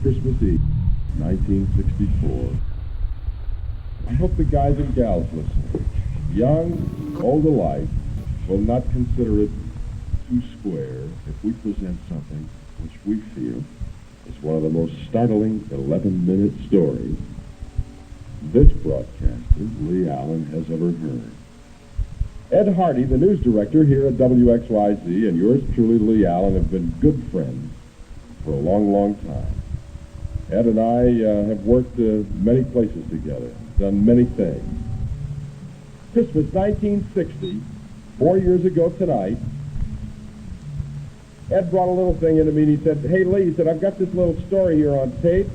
Christmas Eve, 1964. I hope the guys and gals listening, young, old alike, will not consider it too square if we present something which we feel is one of the most startling 11-minute stories this broadcaster, Lee Allan, has ever heard. Ed Hardy, the news director here at WXYZ, and yours truly, Lee Allan, have been good friends for a long, long time. Ed and I have worked many places together, done many things. Christmas 1960, 4 years ago tonight, Ed brought a little thing into me and he said, "Hey Lee," he said, "I've got this little story here on tape."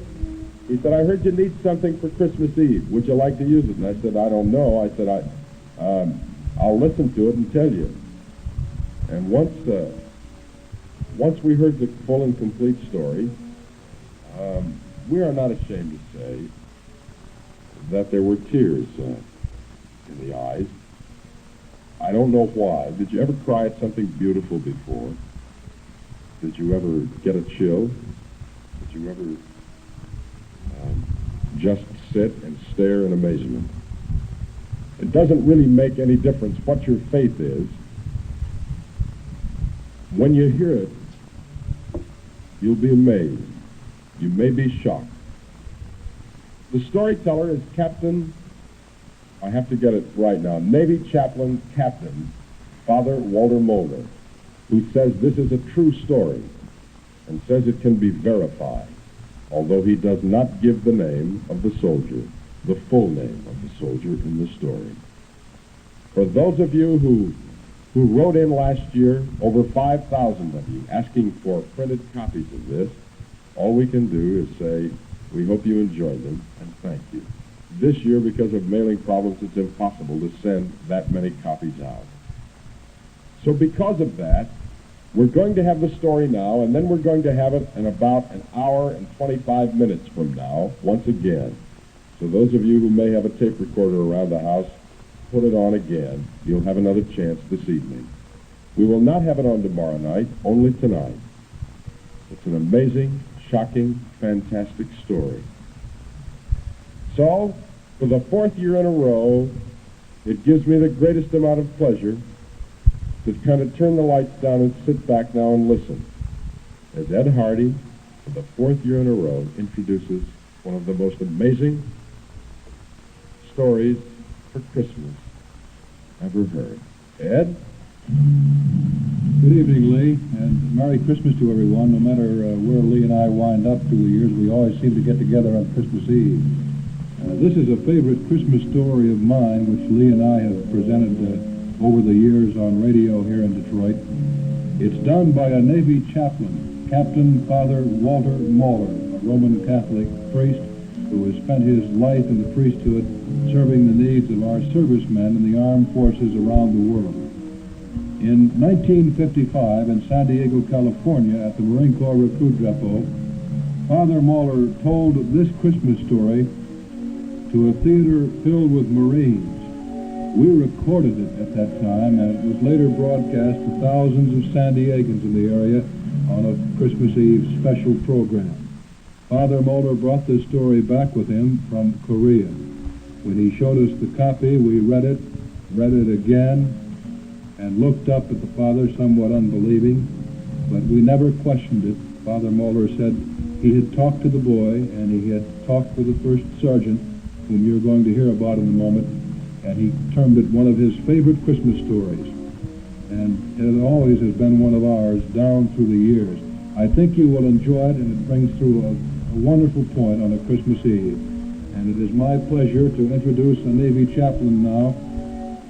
He said, "I heard you need something for Christmas Eve. Would you like to use it?" And I said, "I don't know." I said, I'll listen to it and tell you." And once we heard the full and complete story, we are not ashamed to say that there were tears in the eyes. I don't know why. Did you ever cry at something beautiful before? Did you ever get a chill? Did you ever just sit and stare in amazement? It doesn't really make any difference what your faith is. When you hear it, you'll be amazed. You may be shocked. The storyteller is Captain, I have to get it right now, Navy Chaplain Captain Father Walter Mulder, who says this is a true story and says it can be verified, although he does not give the name of the soldier, the full name of the soldier in the story. For those of you who wrote in last year, over 5,000 of you, asking for printed copies of this, all we can do is say, we hope you enjoyed them, and thank you. This year, because of mailing problems, it's impossible to send that many copies out. So because of that, we're going to have the story now, and then we're going to have it in about an hour and 25 minutes from now, once again. So those of you who may have a tape recorder around the house, put it on again. You'll have another chance this evening. We will not have it on tomorrow night, only tonight. It's an amazing, shocking, fantastic story. So, for the 4th year in a row, it gives me the greatest amount of pleasure to kind of turn the lights down and sit back now and listen as Ed Hardy, for the 4th year in a row, introduces one of the most amazing stories for Christmas ever heard. Ed? Good evening, Lee, and Merry Christmas to everyone. No matter where Lee and I wind up through the years, we always seem to get together on Christmas Eve. This is a favorite Christmas story of mine, which Lee and I have presented over the years on radio here in Detroit. It's done by a Navy chaplain, Captain Father Walter Mulder, a Roman Catholic priest who has spent his life in the priesthood serving the needs of our servicemen in the armed forces around the world. In 1955, in San Diego, California, at the Marine Corps Recruit Depot, Father Mulder told this Christmas story to a theater filled with Marines. We recorded it at that time, and it was later broadcast to thousands of San Diegans in the area on a Christmas Eve special program. Father Mulder brought this story back with him from Korea. When he showed us the copy, we read it again, and looked up at the father somewhat unbelieving, but we never questioned it. Father Mulder said he had talked to the boy, and he had talked with the first sergeant, whom you're going to hear about in a moment, and he termed it one of his favorite Christmas stories. And it always has been one of ours down through the years. I think you will enjoy it, and it brings through a wonderful point on a Christmas Eve. And it is my pleasure to introduce a Navy chaplain now,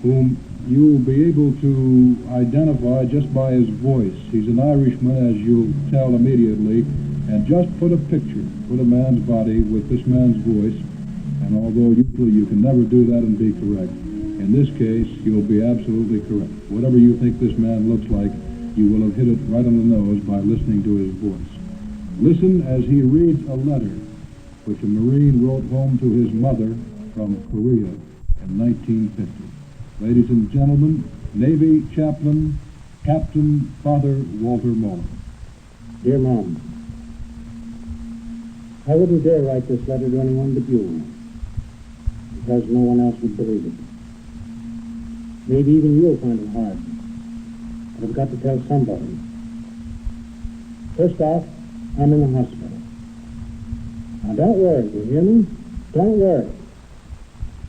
whom you will be able to identify just by his voice. He's an Irishman, as you'll tell immediately, and just put a man's body with this man's voice, and although usually you can never do that and be correct, in this case, you'll be absolutely correct. Whatever you think this man looks like, you will have hit it right on the nose by listening to his voice. Listen as he reads a letter which a Marine wrote home to his mother from Korea in 1950. Ladies and gentlemen, Navy Chaplain, Captain Father Walter Mulder. Dear Mom, I wouldn't dare write this letter to anyone but you, because no one else would believe it. Maybe even you'll find it hard, but I've got to tell somebody. First off, I'm in the hospital. Now don't worry, you hear me? Don't worry.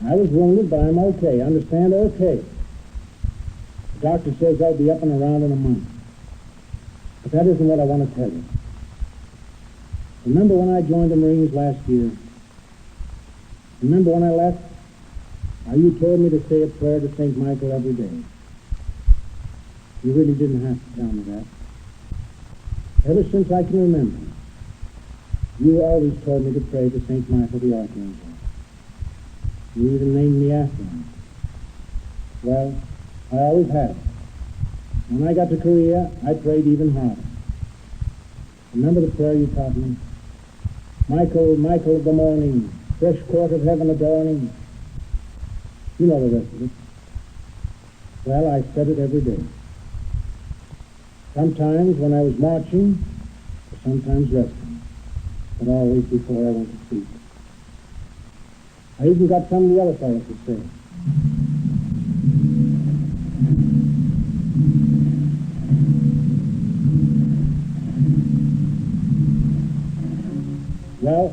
I was wounded, but I'm okay. Understand? Okay. The doctor says I'll be up and around in a month. But that isn't what I want to tell you. Remember when I joined the Marines last year? Remember when I left? How you told me to say a prayer to St. Michael every day. You really didn't have to tell me that. Ever since I can remember, you always told me to pray to St. Michael the Archangel. You even named me after him. Well, I always have. When I got to Korea, I prayed even harder. Remember the prayer you taught me? Michael, Michael of the morning, fresh court of heaven adorning. You know the rest of it. Well, I said it every day. Sometimes when I was marching, sometimes resting, but always before I went to sleep. I even got some of the other fellows to say it. Well,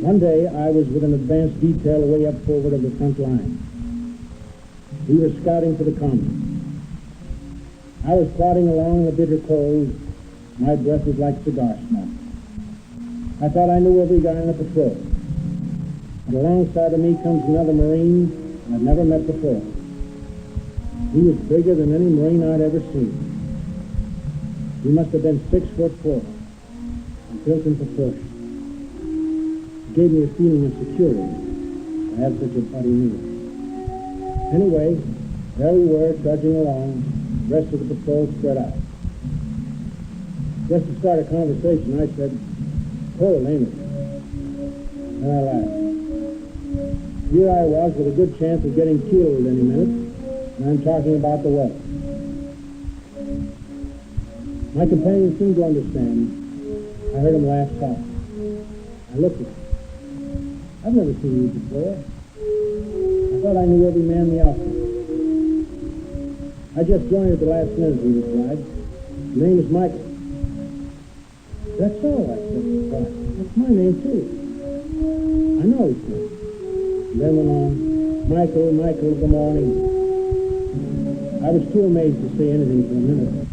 one day I was with an advanced detail way up forward of the front line. We were scouting for the communists. I was plodding along in the bitter cold. My breath was like cigar smoke. I thought I knew every guy on the patrol. But alongside of me comes another Marine I'd never met before. He was bigger than any Marine I'd ever seen. He must have been 6'4" and built in proportion. It gave me a feeling of security to have such a buddy near. Anyway, there we were, trudging along, the rest of the patrol spread out. Just to start a conversation, I said, "Cold, ain't it?" And I laughed. Here I was with a good chance of getting killed any minute, and I'm talking about the weather. My companion seemed to understand. I heard him laugh softly. I looked at him. I've never seen you before. I thought I knew every man in the outfit. I just joined at the last minute, he replied. Your name is Michael. That's all, I said, surprised. That's my name, too. I know, he said. And then went on, Michael, Michael of the morning. I was too amazed to say anything for a minute.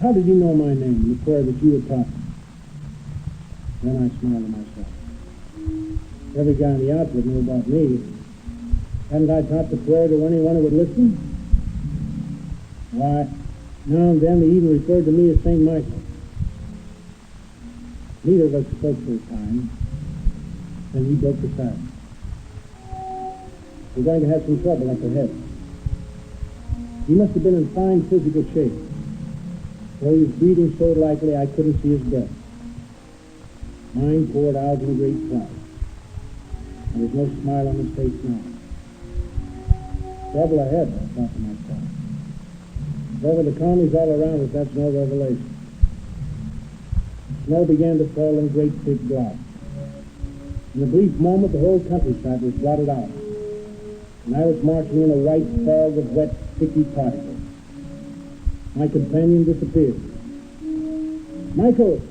How did you know my name, the prayer that you had taught me? Then I smiled to myself. Every guy in the outfit knew about me. Hadn't I taught the prayer to anyone who would listen? Why, now and then they even referred to me as St. Michael. Neither of us spoke for a time. Then he broke the silence. We're going to have some trouble up ahead. He must have been in fine physical shape. Though he was breathing so lightly I couldn't see his breath. Mine poured out in a great cloud. There was no smile on his face now. Trouble ahead, I thought to myself. Over the commies all around us, that's no revelation. Snow began to fall in great thick blobs. In a brief moment, the whole countryside was blotted out, and I was marching in a white fog of wet, sticky particles. My companion disappeared. Michael!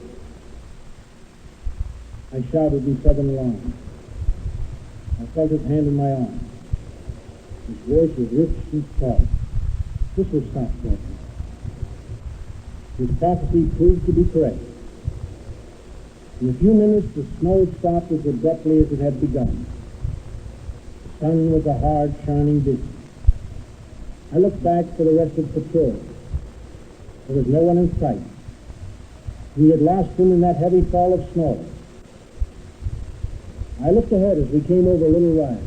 I shouted in southern alarm. I felt his hand in my arm. His voice was rich and soft. This was stop talking. His prophecy proved to be correct. In a few minutes, the snow stopped as abruptly as it had begun. The sun was a hard, shining disk. I looked back for the rest of the patrol. There was no one in sight. We had lost him in that heavy fall of snow. I looked ahead as we came over a little rise.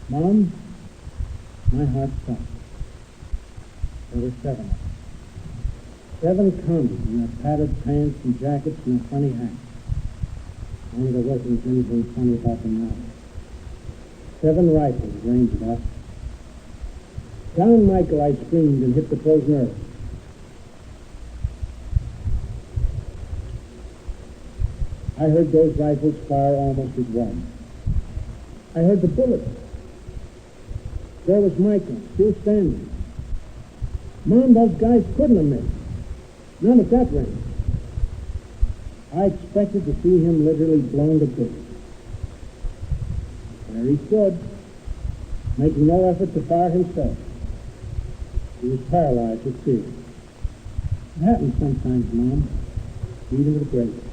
Mom, my heart stopped. There were 7 of us. 7 commies in their padded pants and jackets and their funny hats. Only there wasn't anything funny about them now. 7 rifles ranged at us. Down, Michael, I screamed and hit the frozen earth. I heard those rifles fire almost at once. I heard the bullets. There was Michael, still standing. Mom, those guys couldn't have missed. None at that range. I expected to see him literally blown to bits. There he stood, making no effort to fire himself. He was paralyzed with fear. It happens sometimes, Mom, even to the greatest.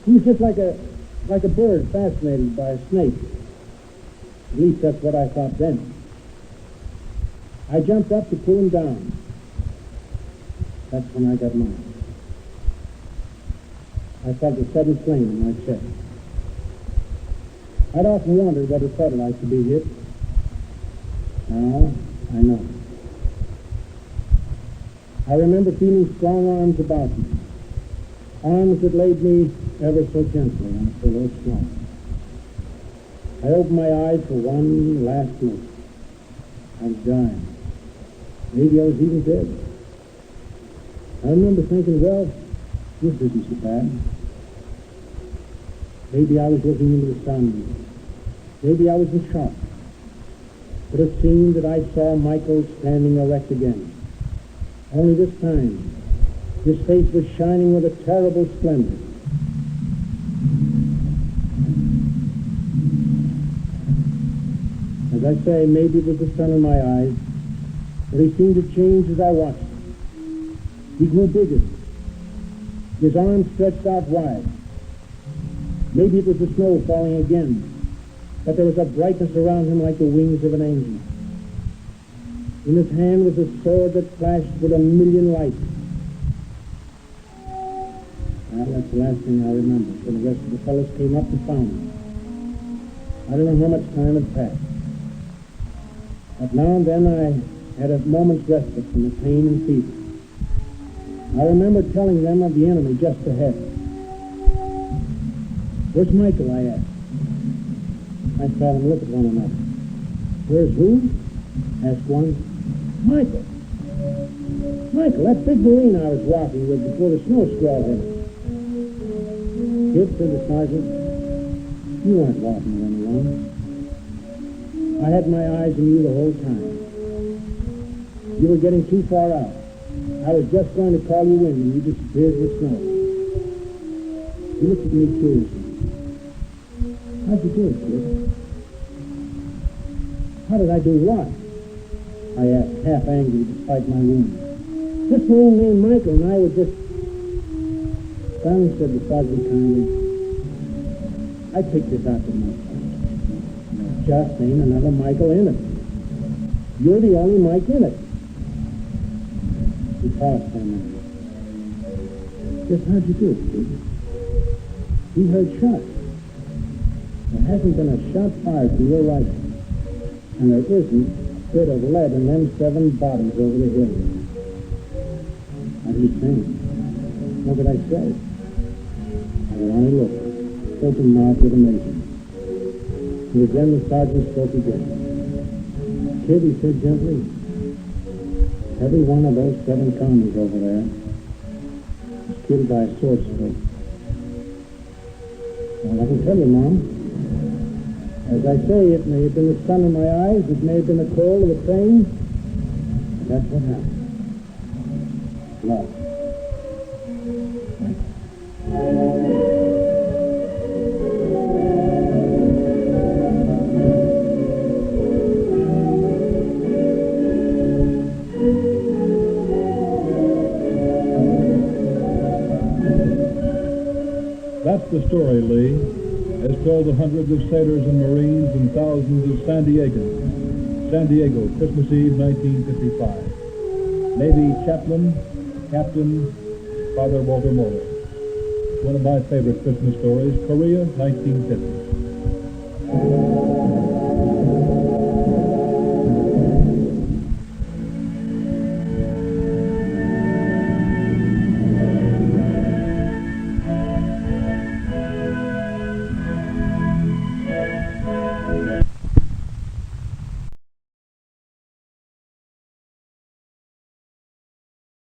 He was just like a bird fascinated by a snake. At least that's what I thought then. I jumped up to pull him down. That's when I got mine. I felt a sudden flame in my chest. I'd often wondered what it felt like to be hit. Now, I know. I remember feeling strong arms about me, arms that laid me ever so gently on a pillow of snow. I opened my eyes for one last look. I was dying. Maybe I was even dead. I remember thinking, well, this isn't so bad. Maybe I was looking into the sun. Maybe I was in shock. But it seemed that I saw Michael standing erect again. Only this time, his face was shining with a terrible splendor. As I say, maybe it was the sun in my eyes, but he seemed to change as I watched him. He grew bigger. His arms stretched out wide. Maybe it was the snow falling again, but there was a brightness around him like the wings of an angel. In his hand was a sword that flashed with a million lights. Well, that's the last thing I remember, for the rest of the fellows came up and found me. I don't know how much time had passed. But now and then I had a moment's respite from the pain and fever. I remember telling them of the enemy just ahead. Where's Michael, I asked. I saw them look at one another. Where's who? Asked one. Michael. Michael, that big Marine I was walking with before the snow squall hit us. Kid, said the sergeant, you weren't walking with anyone. I had my eyes on you the whole time. You were getting too far out. I was just going to call you in when you disappeared in the snow. You looked at me curiously. How'd you do it, kid? How did I do what? I asked, half angry despite my wound. This man named Michael and I were just... Finally, said the sergeant kindly, I picked this out to myself. Just ain't another Michael in it. You're the only Mike in it. He paused for a minute. Just how'd you do it, kid? We heard shots. There hasn't been a shot fired from your rifle. And there isn't a bit of lead in them 7 bodies over the hill. What are you saying? What did I say? I could only look, open mouthed with amazement. It was then the sergeant spoke again. Kid, he said gently, every one of those 7 commies over there was killed by a sword stroke. Well, I can tell you, Mom. As I say, it may have been the sun in my eyes, it may have been the cold of the train, but that's what happened. Love. That's the story, Lee, as told to hundreds of sailors and Marines and thousands of San Diegans. San Diego, Christmas Eve, 1955. Navy chaplain, Captain Father Walter Muldy. One of my favorite Christmas stories, Korea, 1950.